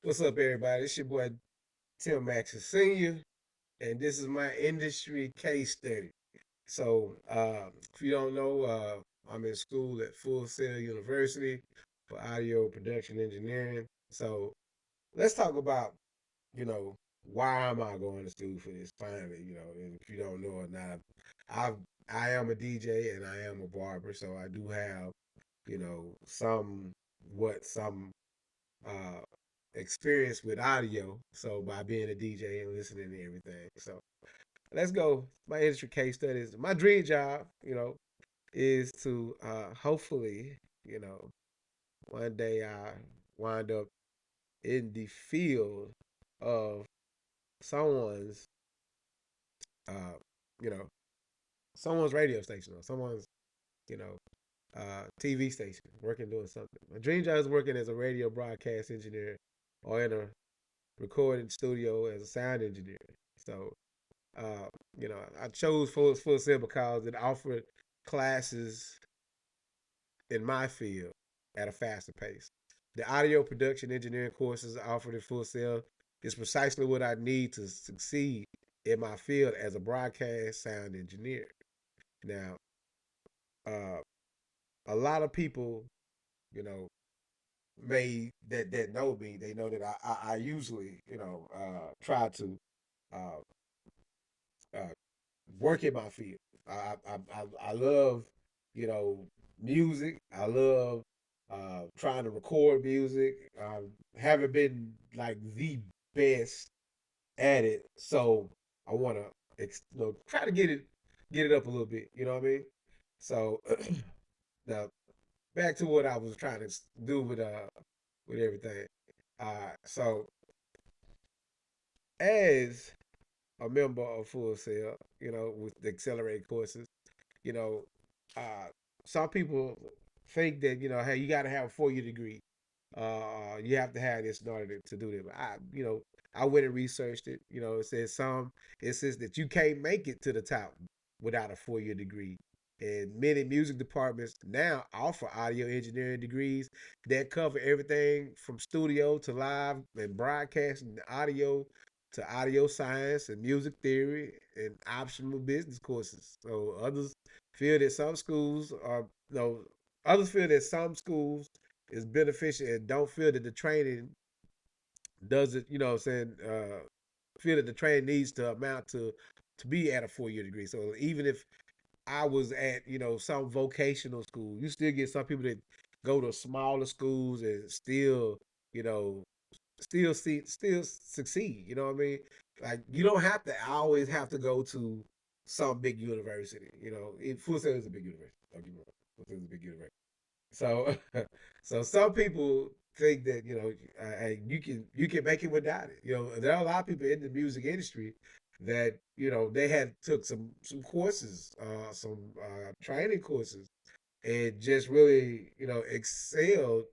What's up, everybody? It's your boy Tim Maxson Sr., and this is my industry case study. If you don't know, I'm in school at Full Sail University for audio production engineering. So, let's talk about, you know, why am I going to school for this finally? And if you don't know or not, I've, I am a DJ and I am a barber, so I do have, some uh, experience with audio. So by being a DJ and listening to everything. So let's go. My industry case studies. My dream job, is to hopefully, one day I wind up in the field of someone's, uh, you know, someone's radio station or someone's, you know, TV station, working doing something. My dream job is working as a radio broadcast engineer or in a recording studio as a sound engineer. So, uh, I chose Full Sail because it offered classes in my field at a faster pace. The audio production engineering courses offered at Full Sail is precisely what I need to succeed in my field as a broadcast sound engineer. Now, uh, a lot of people, you know, that know me, they know that I usually, try to uh, uh, work in my field. I love, you know, music. I love trying to record music. I haven't been like the best at it, so I want to, try to get it up a little bit. You know what I mean? So now back to what I was trying to do with everything. So as a member of Full Sail, with the accelerated courses. You know, uh, some people think that hey, you got to have a 4 year degree. You have to have this in order to do that. But I went and researched it. It says that you can't make it to the top without a 4 year degree. And many music departments now offer audio engineering degrees that cover everything from studio to live and broadcasting audio to audio science and music theory and optional business courses. So feel that some schools are, others feel that some schools is beneficial and don't feel that the training does it, feel that the training needs to amount to be at a 4 year degree. So even if I was at, some vocational school, you still get some people that go to smaller schools and still, you know, still succeed. You know what I mean? Like you don't have to always have to go to some big university. Full Sail is a big university. Don't get me wrong. Full Sail is a big university. So, so some people think that you can make it without it. There are a lot of people in the music industry that they had took some courses, some training courses, and just really excelled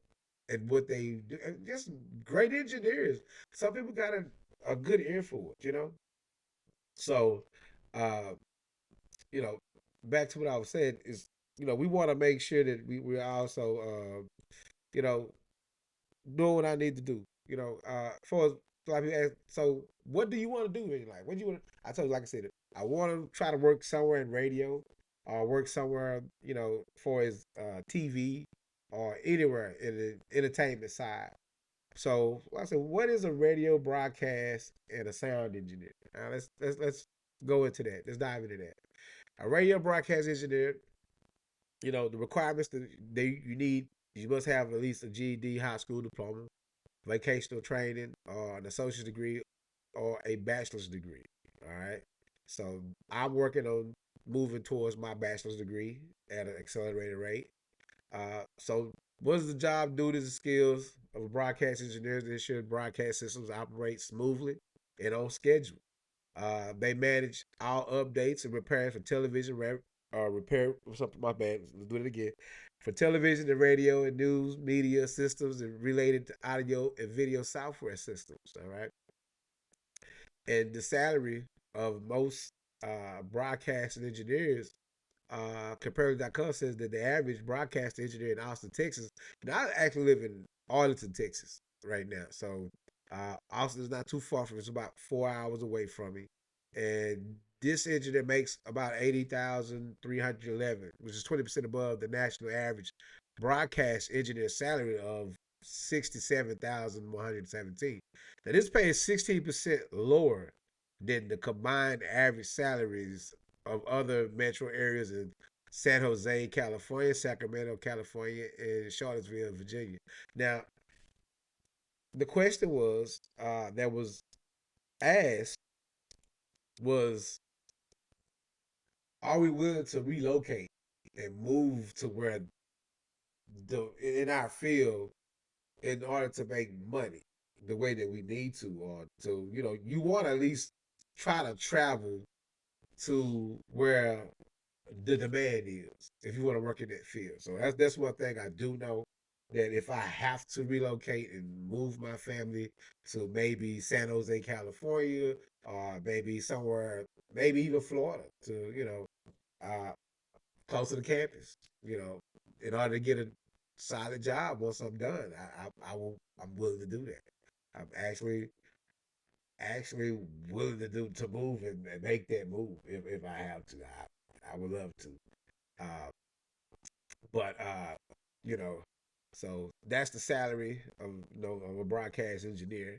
at what they do. And just great engineers. Some people got a good ear for it. So, uh, you know, back to what I was saying is, we want to make sure that we're also you know, doing what I need to do. For a lot of people ask, so what do you want to do in your life? What do you want? I told you, like I said, I want to try to work somewhere in radio, or work somewhere, for his TV or anywhere in the entertainment side. So, like I said, what is a radio broadcast and a sound engineer? Now, let's go into that. Let's dive into that. A radio broadcast engineer, the requirements that you need, you must have at least a GED, high school diploma, vocational training, or an associate's degree, or a bachelor's degree. All right. So I'm working on moving towards my bachelor's degree at an accelerated rate. So what does the job duties and skills of a broadcast engineer to ensure broadcast systems operate smoothly and on schedule? They manage all updates and repairs for television, repair something. My bad. Let's do it again. For television and radio and news media systems and related to audio and video software systems. All right. And the salary of most broadcasting engineers, Comparative.com says that the average broadcast engineer in Austin, Texas. Now I actually live in Arlington, Texas right now. So Austin is not too far from me. It's about 4 hours away from me. And this engineer makes about 80,311, which is 20% above the national average broadcast engineer salary of 67,117. Now this pay is 16% lower than the combined average salaries of other metro areas in San Jose, California, Sacramento, California, and Charlottesville, Virginia. Now, the question was that was asked was, are we willing to relocate and move to where the in our field in order to make money the way that we need to, or to you want to at least try to travel to where the demand is if you want to work in that field. So that's one thing I do know, that if I have to relocate and move my family to maybe San Jose, California, or maybe somewhere, maybe even Florida, to uh, close to the campus, in order to get a solid job once I'm done, I'm willing to do that. I'm actually willing to move and make that move if I have to. I would love to. Uh, but you know, so that's the salary of of a broadcast engineer,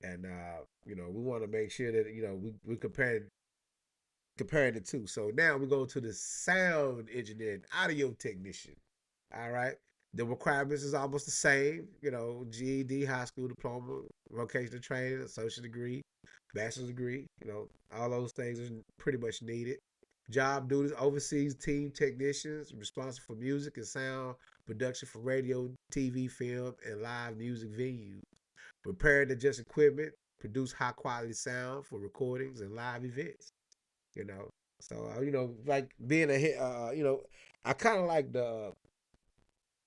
and we want to make sure that we comparing the two. So now we go to the sound engineer and audio technician. All right. The requirements is almost the same, GED, high school diploma, vocational training, associate degree, bachelor's degree, all those things are pretty much needed. Job duties: oversees team technicians responsible for music and sound production for radio, TV, film, and live music venues. Prepare and adjust equipment, produce high quality sound for recordings and live events. You know, so like being a hit, I kind of like the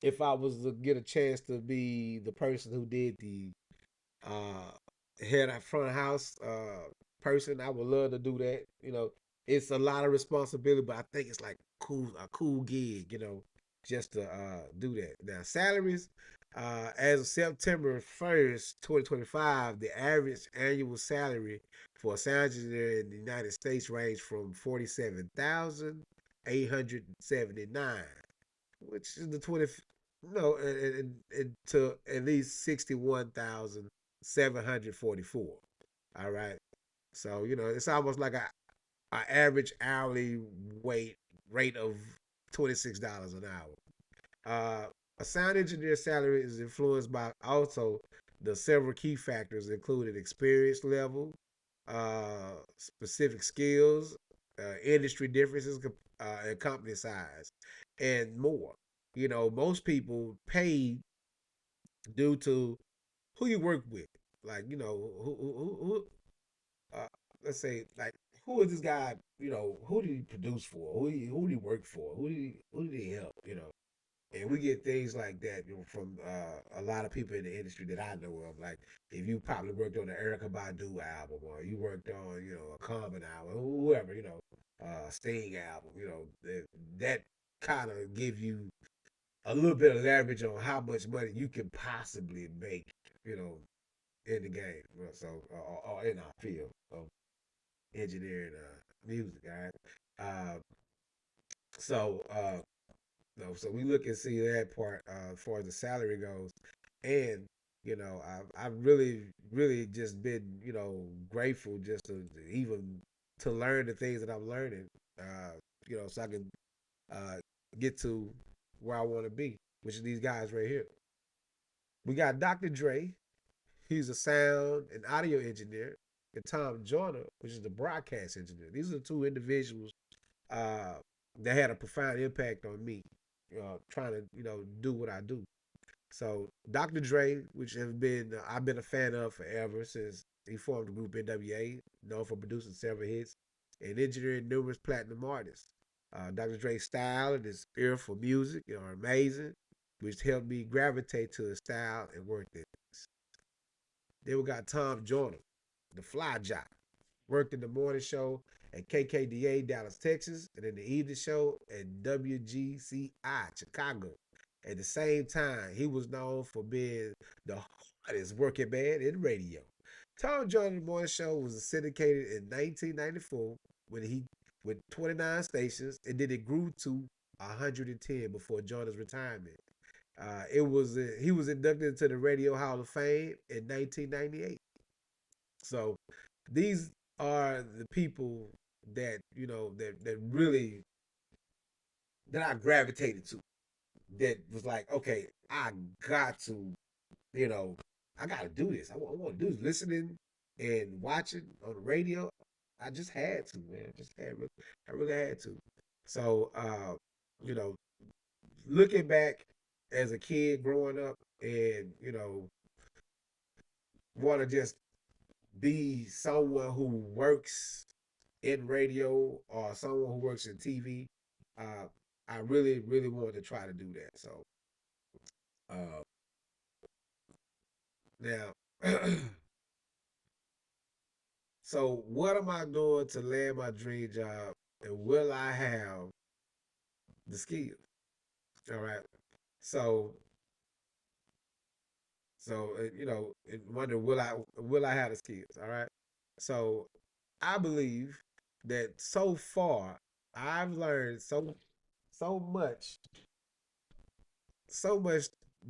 if I was to get a chance to be the person who did the head of front house person, I would love to do that. It's a lot of responsibility, but I think it's like a cool gig, just to do that. Now salaries, as of September 1st, 2025, the average annual salary for a sound engineer in the United States range from 47,879, which is the 20, no, and to at least 61,744. All right. So, it's almost like a average hourly wait rate of $26 an hour. A sound engineer salary is influenced by also the several key factors, including experience level, specific skills, industry differences, and company size, and more. Most people pay due to who you work with. Like, uh, let's say, like, who is this guy? Who did he produce for? Who did he work for? Who did he help? And we get things like that from a lot of people in the industry that I know of. Like, if you probably worked on the Erica Badu album, or you worked on, a Common album, whoever, Sting album, that kind of give you a little bit of leverage on how much money you can possibly make, you know, in the game. So, or in our field of engineering, music. All right. So, no, so we look and see that part as far as the salary goes, and I've really just been grateful just to even to learn the things that I'm learning, so I can uh, get to where I want to be, which is these guys right here. We got Dr. Dre. He's a sound and audio engineer, and Tom Joyner, which is the broadcast engineer. These are the two individuals uh, that had a profound impact on me, trying to do what I do. So Dr. Dre, which has been I've been a fan of forever since he formed the group NWA, known for producing several hits and engineering numerous platinum artists. Dr. Dre's style and his ear for music are amazing, which helped me gravitate to his style and work ethics. Then we got Tom Joyner, the fly jock. Worked in the morning show at KKDA, Dallas, Texas, and in the evening show at WGCI, Chicago. At the same time, he was known for being the hottest working man in radio. Tom Jordan Morning Show was syndicated in 1994 when he with 29 stations, and then it grew to 110 before Jordan's retirement. He was inducted into the Radio Hall of Fame in 1998. So these are the people that that really that I gravitated to. That was like, okay, I got to, you know, I got to do this. I want to do this. Listening and watching on the radio, I just had to, man. I really had to. So, you know, looking back as a kid growing up, and want to just be someone who works in radio or someone who works in TV, uh, I really, really wanted to try to do that. So, uh, now, so what am I doing to land my dream job, and will I have the skills? All right. So, and wonder will I have the skills? All right. So, I believe that so far I've learned so much, so much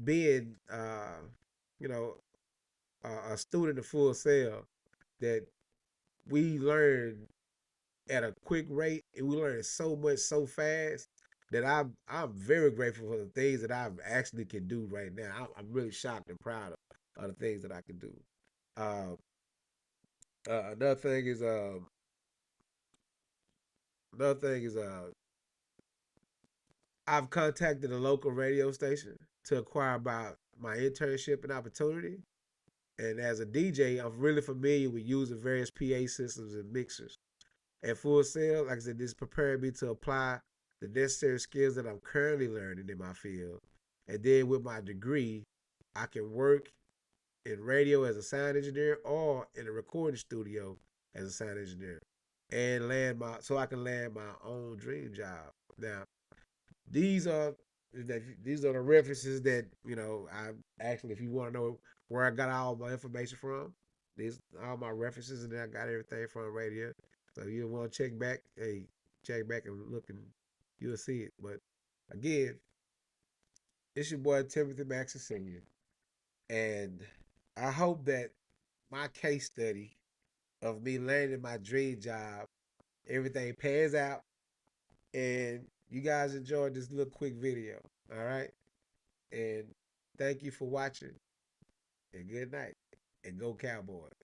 being you know a student of Full Sail, that we learn at a quick rate, and we learn so much so fast that I'm very grateful for the things that I actually can do right now. I'm really shocked and proud of the things that I can do. Uh, another thing is another thing is I've contacted a local radio station to inquire about my internship and opportunity. And as a DJ, I'm really familiar with using various PA systems and mixers. At Full Sail, like I said, this is preparing me to apply the necessary skills that I'm currently learning in my field. And then with my degree, I can work in radio as a sound engineer or in a recording studio as a sound engineer, and I can land my own dream job. Now, these are these are the references that I actually, if you want to know where I got all my information from, these all my references, and then I got everything from radio. So you want to check back, hey, check back and look, and you'll see it. But again, it's your boy Timothy Maxson Sr., and I hope that my case study of me landing my dream job, everything pans out, and you guys enjoyed this little quick video. All right. And thank you for watching. And good night. And go Cowboys.